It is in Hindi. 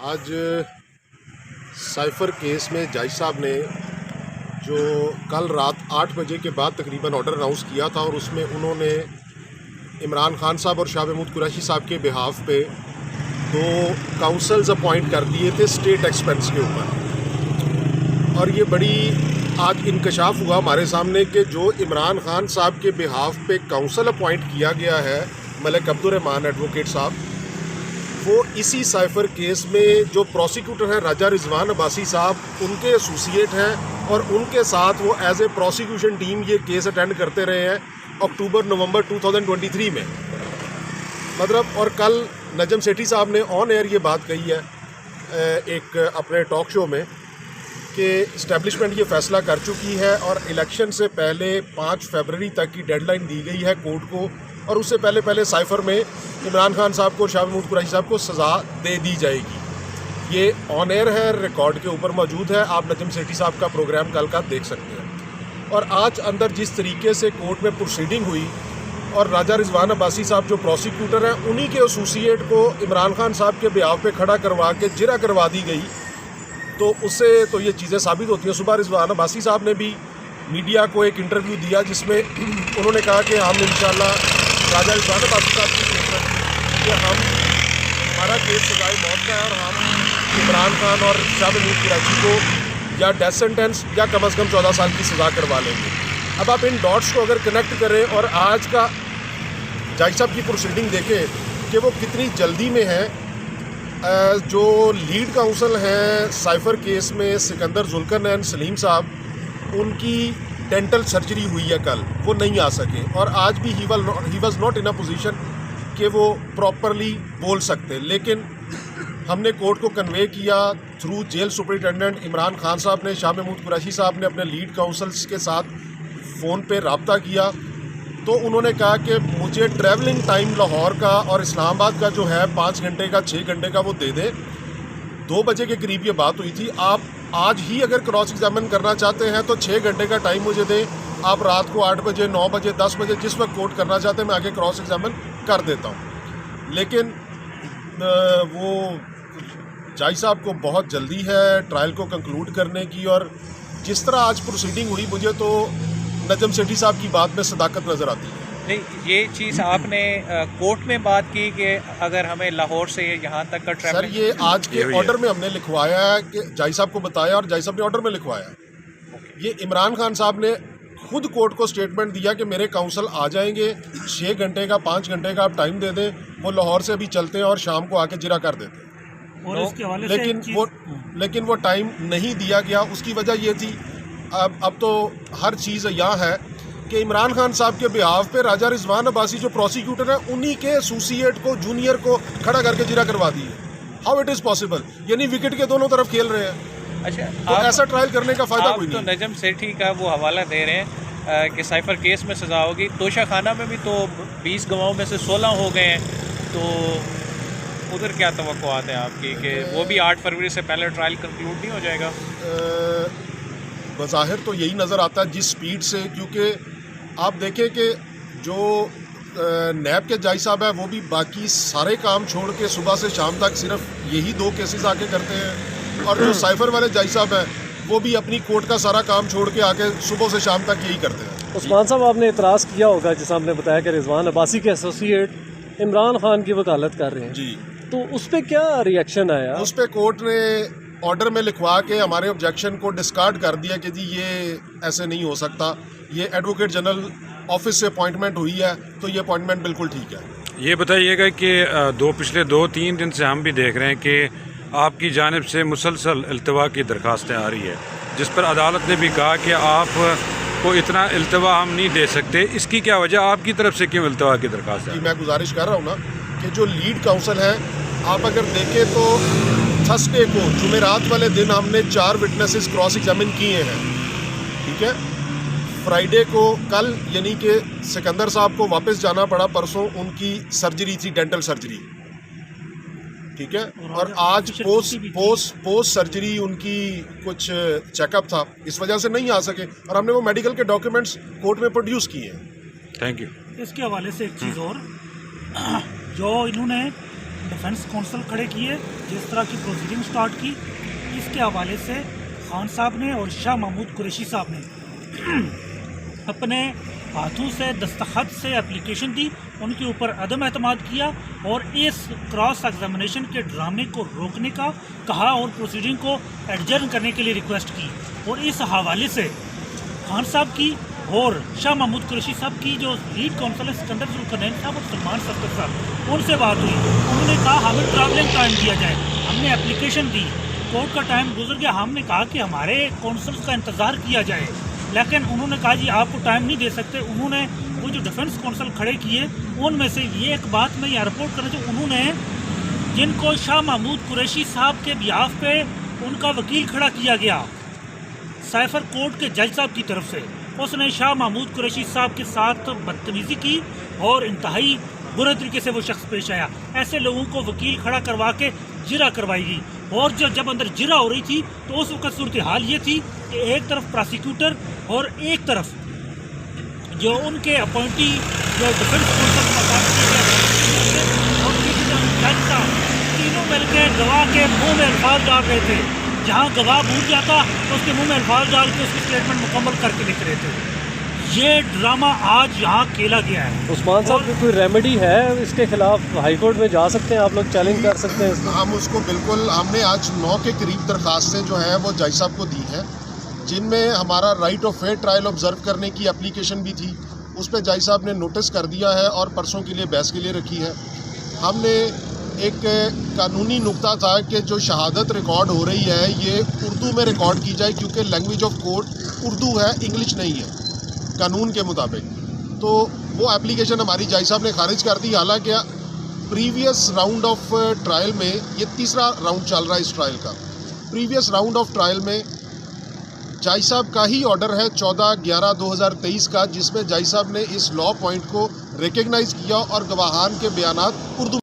आज साइफ़र केस में जज साहब ने जो कल रात 8 बजे के बाद तकरीबन ऑर्डर अनाउंस किया था और उसमें उन्होंने इमरान खान साहब और शाह महमूद कुरैशी साहब के बिहाफ पे 2 काउंसल्स अपॉइंट कर दिए थे स्टेट एक्सपेंस के ऊपर। और ये बड़ी आज इंकशाफ हुआ हमारे सामने कि जो इमरान खान साहब के बिहाफ पे काउंसल अपॉइंट किया गया है मलिक अब्दुर्रहमान एडवोकेट साहब, वो इसी साइफ़र केस में जो प्रोसिक्यूटर हैं राजा रिजवान अब्बासी साहब, उनके एसोसिएट हैं और उनके साथ वो एज ए प्रोसिक्यूशन टीम ये केस अटेंड करते रहे हैं अक्टूबर नवंबर 2023 में। मतलब और कल नजम सेठी साहब ने ऑन एयर ये बात कही है एक अपने टॉक शो में कि इस्टेब्लिशमेंट ये फ़ैसला कर चुकी है और इलेक्शन से पहले 5 फरवरी तक की डेडलाइन दी गई है कोर्ट को, और उससे पहले साइफ़र में इमरान खान साहब को, शाह महमूद कुरैशी साहब को सज़ा दे दी जाएगी। ये ऑन एयर है, रिकॉर्ड के ऊपर मौजूद है, आप नजम सेठी साहब का प्रोग्राम कल का देख सकते हैं। और आज अंदर जिस तरीके से कोर्ट में प्रोसीडिंग हुई और राजा रिजवान अब्बासी साहब जो प्रोसिक्यूटर हैं, उन्हीं के एसोसिएट को इमरान खान साहब के बिहाफ पे खड़ा करवा के जिरा करवा दी गई, तो उससे तो ये चीज़ें साबित होती हैं। सुबह रिजवान अब्बासी साहब ने भी मीडिया को एक इंटरव्यू दिया जिसमें उन्होंने कहा कि हम इंशाल्लाह राजा रिजवान अब्बासी साहब की कि हमारा केस सजाए मौत का है और हम इमरान खान और शाह महमूद कुरैशी को या डेथ सेंटेंस या कम से कम 14 साल की सज़ा करवा लेंगे। अब आप इन डॉट्स को अगर कनेक्ट करें और आज का जज साहब की प्रोसीडिंग देखें कि वो कितनी जल्दी में है। जो लीड काउंसल हैं साइफ़र केस में सिकंदर जुल्करनैन सलीम साहब, उनकी डेंटल सर्जरी हुई है कल, वो नहीं आ सके और आज भी he was not in a position कि वो प्रॉपरली बोल सकते। लेकिन हमने कोर्ट को कन्वे किया through jail superintendent Imran Khan साहब ने, शाह महमूद कुरैशी साहब ने अपने लीड काउंसल्स के साथ फ़ोन पे रब्ता किया, तो उन्होंने कहा कि मुझे ट्रैवलिंग टाइम लाहौर का और इस्लामाबाद का जो है 5 घंटे का 6 घंटे का वो दे दें। 2 बजे के करीब ये बात हुई थी। आप आज ही अगर क्रॉस एग्जामिन करना चाहते हैं तो 6 घंटे का टाइम मुझे दें, आप रात को 8 बजे 9 बजे 10 बजे जिस वक्त कोर्ट करना चाहते हैं मैं आगे क्रॉस एग्जामिन कर देता हूँ। लेकिन वो जज साहब को बहुत जल्दी है ट्रायल को कंक्लूड करने की, और जिस तरह आज प्रोसीडिंग हुई मुझे तो नजम सेठी साहब की बात में सदाकत नज़र आती है। नहीं, ये चीज़ आपने कोर्ट में बात की कि अगर हमें लाहौर से यहाँ तक का ट्रैवल, सर ये आज के ऑर्डर में हमने लिखवाया है कि जज साहब को बताया और जज साहब ने ऑर्डर में लिखवाया है। ये इमरान खान साहब ने खुद कोर्ट को स्टेटमेंट दिया कि मेरे काउंसल आ जाएंगे, 6 घंटे का 5 घंटे का आप टाइम दे दें, वो लाहौर से भी चलते हैं और शाम को आके जिरा कर देते हैं। और इसके हवाले लेकिन वो टाइम नहीं दिया गया। उसकी वजह ये थी, अब तो हर चीज़ यहाँ है कि इमरान खान साहब के बिहाफ पे राजा रिजवान अब्बासी जो प्रोसिक्यूटर है, उन्हीं के एसोसिएट को, जूनियर को खड़ा करके जिरा करवा दी है। How it is possible? यानी विकेट के दोनों तरफ खेल रहे हैं। अच्छा, तो ऐसा ट्रायल करने का फ़ायदा कोई तो नहीं। नजम सेठी का वो हवाला दे रहे हैं कि साइफ़र केस में सज़ा होगी। तोशा खाना में भी तो 20 गवाहों में से 16 हो गए हैं, तो उधर क्या तवक्कुआत है आपकी कि वो भी 8 फरवरी से पहले ट्रायल कंक्लूड नहीं हो जाएगा? बज़ाहिर तो यही नज़र आता है जिस स्पीड से, क्योंकि आप देखें कि जो नैब के जज साहब है वो भी बाकी सारे काम छोड़ के सुबह से शाम तक सिर्फ यही 2 केसेस आके करते हैं, और जो साइफ़र वाले जज साहब हैं वो भी अपनी कोर्ट का सारा काम छोड़ के आके सुबह से शाम तक यही करते हैं। उस्मान साहब, आपने इतराज़ किया होगा जैसा आपने बताया कि रिजवान अब्बासी के एसोसिएट इमरान खान की वकालत कर रहे हैं जी, तो उस पर क्या रिएक्शन आया? उस पर कोर्ट ने ऑर्डर में लिखवा के हमारे ऑब्जेक्शन को डिस्कार्ड कर दिया कि जी ये ऐसे नहीं हो सकता, ये एडवोकेट जनरल ऑफिस से अपॉइंटमेंट हुई है तो ये अपॉइंटमेंट बिल्कुल ठीक है। ये बताइएगा कि पिछले 2-3 दिन से हम भी देख रहे हैं कि आपकी जानिब से मुसलसल इल्तवा की दरखास्तें आ रही है, जिस पर अदालत ने भी कहा कि आपको इतना इल्तवा हम नहीं दे सकते। इसकी क्या वजह, आपकी तरफ से क्यों इल्तवा की दरखास्त है? मैं गुजारिश कर रहा हूँ ना कि जो लीड काउंसल है, आप अगर देखें तो थर्सडे को, जुमेरात वाले दिन हमने 4 विटनेसेस क्रॉस एग्जामिन किए हैं, ठीक है। फ्राइडे को कल यानी कि सिकंदर साहब को वापस जाना पड़ा, परसों उनकी सर्जरी थी, डेंटल सर्जरी, ठीक है। और आज पोस्ट सर्जरी उनकी कुछ चेकअप था, इस वजह से नहीं आ सके और हमने वो मेडिकल के डॉक्यूमेंट्स कोर्ट में प्रोड्यूस किए हैं। Thank you. इसके हवाले से एक चीज़ और, जो इन्होंने डिफेंस कौंसल खड़े किए, जिस तरह की प्रोसीडिंग स्टार्ट की, इसके हवाले से खान साहब ने और शाह महमूद कुरैशी साहब ने अपने हाथों से दस्तखत से एप्लीकेशन दी, उनके ऊपर अदम एतमाद किया और इस क्रॉस एग्जामिनेशन के ड्रामे को रोकने का कहा और प्रोसीडिंग को एडजर्न करने के लिए रिक्वेस्ट की। और इस हवाले से खान साहब की और शाह महमूद कुरैशी साहब की जो लीड काउंसिल है सिकंदर जुल्करनैन साहब और सलमान सफदर साहब, उनसे बात हुई। उन्होंने कहा हमें ट्रैवलिंग टाइम दिया जाए। हमने एप्लीकेशन दी, कोर्ट का टाइम गुजर गया, हमने कहा कि हमारे काउंसिल्स का इंतज़ार किया जाए, लेकिन उन्होंने कहा जी आपको टाइम नहीं दे सकते। उन्होंने वो जो डिफेंस काउंसिल खड़े किए उनमें से ये एक बात मैं यहाँ रिपोर्ट करना चाहूँ, उन्होंने जिनको शाह महमूद कुरैशी साहब के बिहाफ पे उनका वकील खड़ा किया गया साइफर कोर्ट के जज साहब की तरफ से, उसने शाह महमूद कुरैशी साहब के साथ बदतमीज़ी की और इंतहाई बुरे तरीके से वो शख्स पेश आया। ऐसे लोगों को वकील खड़ा करवा के जिरा करवाई गई। और जब अंदर जिरा हो रही थी तो उस वक्त सूरत हाल ये थी कि एक तरफ प्रोसिक्यूटर और एक तरफ जो उनके अपॉइंटी जो डिफेंस काउंसिल और जज साहब, तीनों मिलकर गवाह के मुंह में अल्फाज डाल रहे थे। जहाँ गवाह भूल जाता तो उसके मुंह में अल्फाज डाल के उसकी स्टेटमेंट मुकम्मल करके लिख रहे थे। ये ड्रामा आज यहाँ खेला गया है। उस्मान साहब की कोई रेमेडी है इसके खिलाफ? हाई कोर्ट में जा सकते हैं आप लोग, चैलेंज कर सकते हैं इसको? हम उसको बिल्कुल, हमने आज 9 के करीब दरख्वास्तें जो है वो जज साहब को दी हैं, जिनमें हमारा right of fair trial observe करने की एप्लीकेशन भी थी। उस पर जज साहब ने नोटिस कर दिया है और परसों के लिए बहस के लिए रखी है। हमने एक कानूनी नुक्ता था कि जो शहादत रिकॉर्ड हो रही है ये उर्दू में रिकॉर्ड की जाए, क्योंकि लैंग्वेज ऑफ कोर्ट उर्दू है, इंग्लिश नहीं है कानून के मुताबिक। तो वो एप्लीकेशन हमारी जज साहब ने खारिज कर दी। हालांकि प्रीवियस राउंड ऑफ ट्रायल में, ये तीसरा राउंड चल रहा है इस ट्रायल का, प्रीवियस राउंड ऑफ ट्रायल में जज साहब का ही ऑर्डर है 14/11/2023 का, जिसमें जज साहब ने इस लॉ पॉइंट को रिकग्नाइज़ किया और गवाहान के बयानात उर्दू